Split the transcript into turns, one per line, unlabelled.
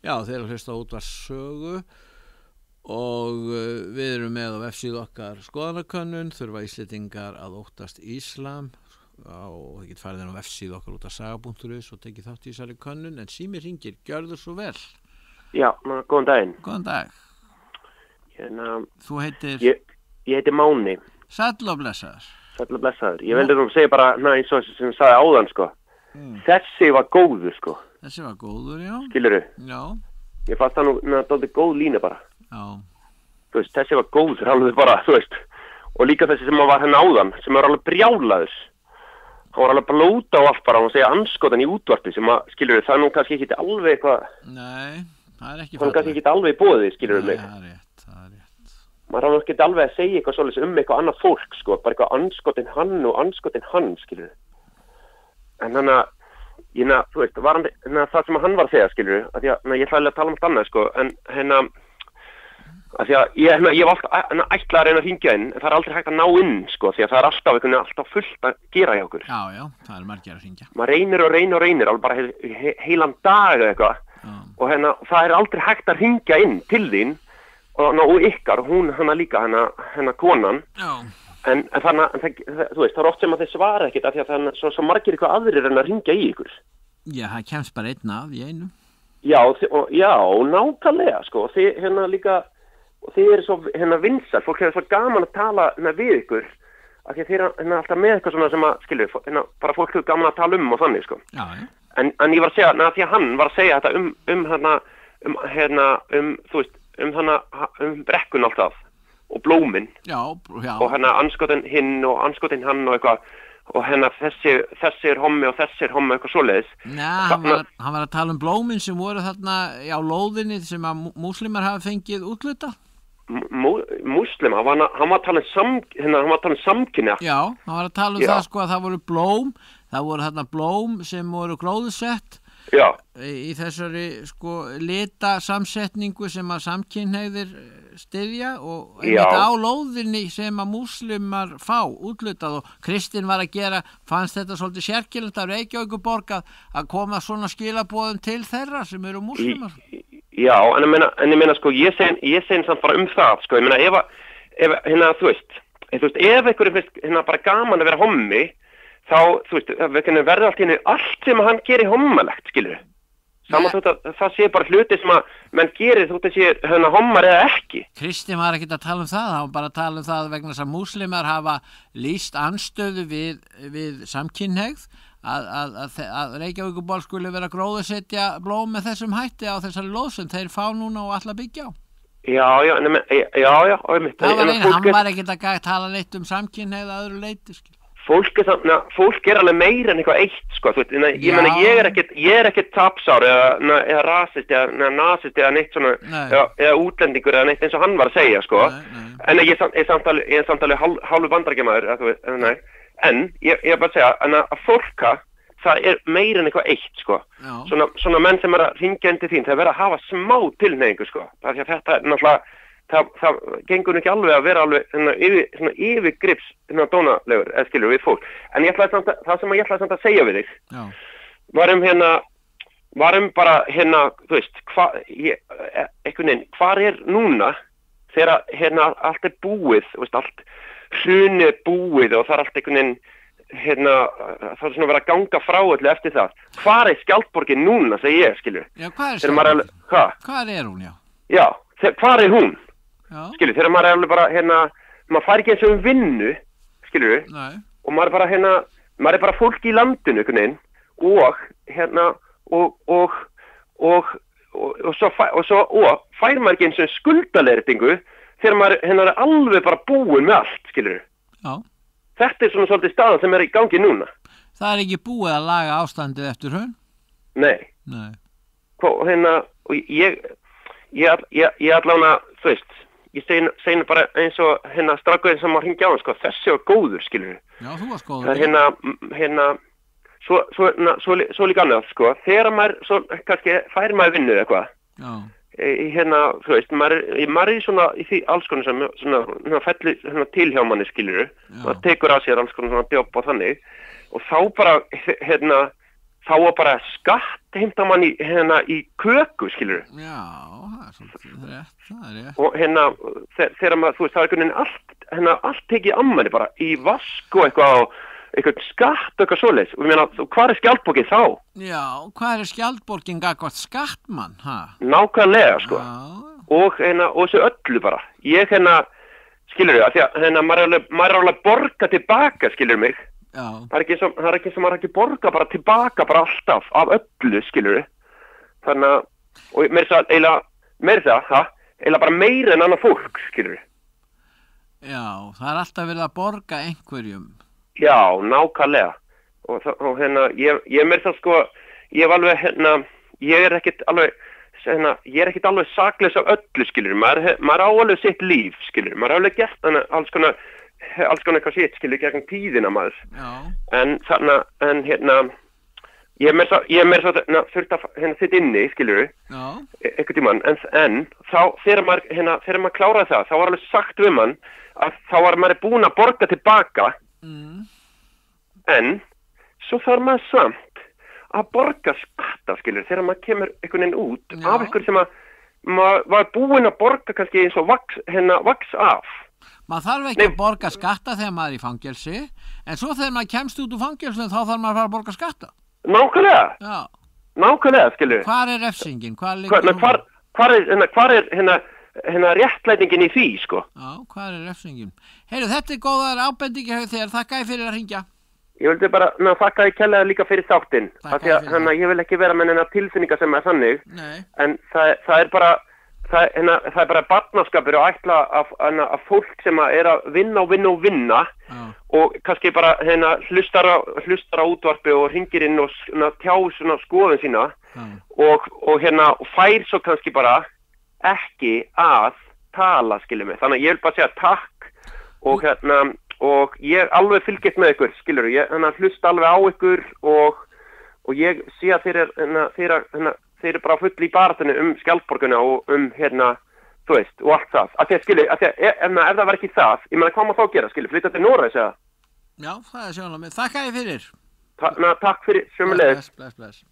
Já, þeir eru að hlusta á Útvarpssögu og við erum með á vefsíðu okkar skoðanakönnun, þurfa Íslendingar að óttast íslam og þið get farið inn á vefsíðu okkar útvarpssaga.is og tekið þátt í þessari könnun, en sími hringir, gjörðu svo vel.
Já, góðan daginn.
Góðan dag. Þú heitir?
Ég heiti Máni.
Sæll og blessaður.
Sæll og blessaður. Ég veldi nú að segja bara, eins og sem sagði áðan, sko. Þessi var góður, sko.
Þessi var góður, já.
Skilurðu?
Já.
Ég fannst það nú dálítið góð lína bara.
Já.
Þú veist, þessi var góður, alveg bara, þú veist. Og líka þessi sem var henni áðan, sem var alveg brjálaður. Hann var alveg blóta á allt bara, hann segja anskotan í útvarpi sem að, skilurðu, það nú kannski ekki alveg eitthvað.
Nei, það er ekki
það kannski ekki alveg í boði, skilurðu mig.
Nei, það er rétt.
Maður á ekki alveg að segja eitthvað svolítið eitthvað annað fólk, sko, bara eitthvað anskotin hann og anskotin hann, skilurðu. En þannig að, þú veist, það sem hann var að segja, skilurðu, að ég ætlaði að tala um allt annað, sko, en að því að ég var alltaf ætla að reyna að hringja inn, en það er aldrei hægt að ná inn, sko, því að það er alltaf fullt að gera hjá okkur.
Já, það er margir að hringja.
Maður reynir, alveg bara heilan dag eða eitthvað, og það er aldrei hægt að hringja inn til þín, og ykkar, hún líka, konan. Já. En þannig, þú veist, það er oft sem að þeir svara ekkert, af því að það er svo margir eitthvað aðrir en að hringja í ykkur. Já, það kemst bara einn af í einu. Já, nákvæmlega, sko, þið líka, og þið eru svo vinsæl, fólk hefur svo gaman að tala við ykkur, af því að þið eru alltaf með eitthvað svona sem að, skilju, bara fólk hefur gaman að tala og þannig, sko. Já. En ég var að segja, því að hann var að segja þetta þú veist, brekkun alltaf, og blómin. Já. Og anskotin hinn og anskotin hann og eitthvað, og þessi er hommi og þessi er hommi eitthvað svoleiðis. Hann var að tala um blómin sem voru þarna á lóðinni sem að múslimar hafa fengið útluta. Múslima, hann var að tala um samkynja. Já, hann var að tala um það, sko, að það voru blóm, það voru þarna blóm sem voru gróðusett. Já. Í þessari, sko, litasamsetningu sem að samkynhneigðir styðja og einmitt á lóðinni sem að múslimar fá útlutað, og Kristinn var að fannst þetta svolítið sérkennilegt af Reykjavíkurborg að koma svona skilaboðum til þeirra sem eru múslimar. Já, en ég meina, sko, ég segi samt bara það, sko, ég meina, ef þú veist, ef einhverjum finnst bara gaman að vera hommi, þá, þú veist, verður allt sem hann gerir hommalegt, skilur. Saman þótt að það sé bara hluti sem að menn gerir þótt að sé hommar eða ekki. Kristinn var ekkert að tala um það, hann var bara að tala um það vegna þess að múslimar hafa lýst anstöðu við samkynhneigð, að Reykjavíkurborg skuli vera gróðursetja blóm með þessum hætti á þessari lóð sem þeir fá núna og ætla að byggja á. Já. Það var hann var ekkert að tala neitt um samkynhneigð að öðru leyti, skilur. Fólk er alveg meira en eitthvað eitt, sko, þú veist, ég meina, ég er ekkert tapsár eða rasist eða nazist eða neitt svona, eða útlendingur eða neitt eins og hann var að segja, sko, en ég er samt alveg hálfu bandarækjamaður, en ég er bara að segja, að fólka, það er meira en eitthvað eitt, sko, svona menn sem er að hringja inn til þín, það er verið að hafa smá tilhneigingu, sko, það er þetta er náttúrulega, það gengur ekki alveg að vera alveg yfirgrips dónalegur, eða skilur við fólk. En það sem ég ætlaði samt að segja við þig, varum bara þú veist, hvar er núna þegar allt er búið, veist, allt hrunið er búið og það er allt einhvern veginn, það er svona verið að ganga frá öllu eftir það. Hvar er Skjaldborgin núna, segi ég, skilur? Já, hvað er Skjaldborgin? Hvar er hún, já? Já, hvar er hún? Skilur, þegar maður er alveg bara maður fær ekki eins og vinnu, skilur, og maður er bara fólk í landinu einhvern veginn, og svo fær maður ekki eins og skuldaleiðréttingu þegar maður er alveg bara búin með allt, skilur. Já. Þetta er svona svolítið staðan sem er í gangi núna. Það er ekki búið að laga ástandið eftir hrun? Nei. Og ég allavega, þú veist, ég segi bara eins og strákurinn sem var hringja á hann, sko, þessi var góður, skilur. Já, þú varst góður. Það er svo líka annað, sko, þegar maður, kannski fær maður vinnu eitthvað. Já. Þú veist, maður er í svona, í því alls konar sem, svona fellir til hjá manni, skilur. Maður tekur að sér alls konar svona jobb og þannig, og þá bara, þá var bara skattheimta mann í köku, skilur.
Já, það svolítið rétt, það rétt.
Og þegar maður, þú veist, það einhvern veginn allt tekið ammanni bara í vask og eitthvað skatt og eitthvað svoleiðis. Og ég meina, hvað skjaldborgin þá?
Já, hvað skjaldborgin gagnvart skattmann, ha?
Nákvæmlega, sko.
Já.
Og þessu öllu bara. Ég skilur þau, af því að maður er alveg borga tilbaka, skilur mig.
Já.
Það er ekki sem maður ekki borga bara tilbaka bara alltaf af öllu, skilur þau. Þannig að, og meira bara meira en annað fólk, skilur þau.
Já, það er alltaf verið að borga einhverjum.
Já, nákvæmlega. Og ég meira það sko, ég hef alveg, ég er ekkit alveg saklaus af öllu, skilur. Maður á alveg sitt líf, skilur. Maður á alveg gert alls konar eitthvað sitt, skilur, gegn tíðina maður.
Já.
En ég er meira svo þurft að sitt inni, skilur.
Já.
Eitthvað tímann, en þá þegar maður kláraði það, þá var alveg sagt við mann að þá var maður búin að borga tilbaka. En svo þarf maður samt að borga skatta, skilur, þegar maður kemur einhvern veginn út af einhver sem maður var búin að borga kannski eins og vaks af.
Maður þarf ekki að borga skatta þegar maður er í fangelsi, en svo þegar maður kemst út úr fangelsinu þá þarf maður að fara að borga skatta.
Nákvæmlega.
Já.
Nákvæmlega, skilur.
Hvar er refsingin?
Hvar er réttlætingin í því, sko?
Já, hvar er refsingin? Heyrðu, þetta er góðar ábendingi þér, þakka ég fyrir að hringja. Ég
vildi bara þakka ég kærlega líka fyrir þáttinn, af því að ég vil ekki vera með neina tilfinninga sem er þannig.
Nei.
En það er bara það er bara barnaskapur og ætla að fólk sem er að vinna og kannski bara hlustar á útvarpi og hringir inn og tjá svona skoðun sína og fær svo kannski bara ekki að tala, skilur mig. Þannig að ég vil bara segja takk og ég alveg fylgist með ykkur, skilur. Ég hlusta alveg á ykkur og ég sé að þeir eru bara full í baratunni skjaldborguna og þú veist, og allt það. Af því að skilur, ef það var ekki það, ég meina hvað má þá gera, skilur, flytta til Noregs eða?
Já, það er sjónarmið. Þakka ég fyrir.
Takk fyrir, sömuleiðis.
Bless.